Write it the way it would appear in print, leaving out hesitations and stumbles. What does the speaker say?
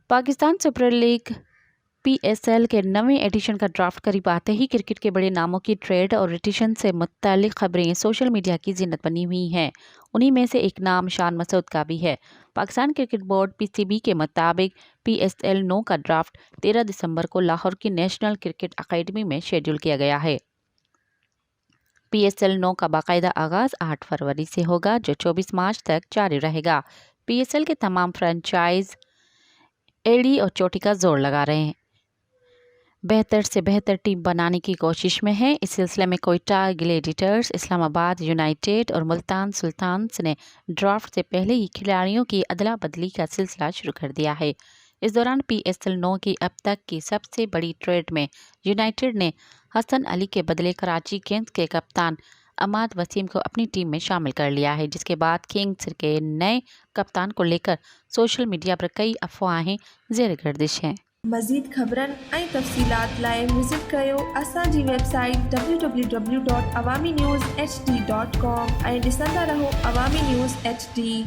Pakistan super league PSL के नवे addition का ड्राफ्ट करीब आते ही क्रिकेट के बड़े नामों की ट्रेड और रिटेशन से मुत्तालिक खबरें सोशल मीडिया की जिन्नत बनी हुई हैं। उन्हीं में से एक नाम शान मसूद का भी है। पाकिस्तान क्रिकेट बोर्ड PCB के मुताबिक PSL 9 का ड्राफ्ट 13 दिसंबर को लाहौर की नेशनल क्रिकेट अकेडमी में शेड्यूल किया गया है। PSL 9 का बाकायदा आगाज 8 फरवरी से होगा, जो 24 मार्च तक जारी रहेगा। PSL के तमाम फ्रेंचाइज एड़ी और चोटी का जोर लगा रहे हैं, बेहतर से बेहतर टीम बनाने की कोशिश में है। इस सिलसिले में कोयटा ग्लेडिएटर्स, इस्लामाबाद यूनाइटेड और मुल्तान सुल्तान्स ने ड्राफ्ट से पहले ही खिलाड़ियों की अदला बदली का सिलसिला शुरू कर दिया है। इस दौरान PSL 9 की अब तक की सबसे बड़ी ट्रेड में यूनाइटेड ने हसन अली के बदले कराची किंग्स के कप्तान अमाद वसीम को अपनी टीम में शामिल कर लिया है, जिसके बाद किंग्स के नए कप्तान को लेकर सोशल मीडिया पर कई अफवाहें ज़ेर गर्दिश हैं। मज़ीद ख़बरनि ऐं तफ़सीलात लाइ विज़िट कयो असांजी वेबसाइट www.awamiNewsHD.com ऐं ॾिसंदा रहो अवामी न्यूज़ HD।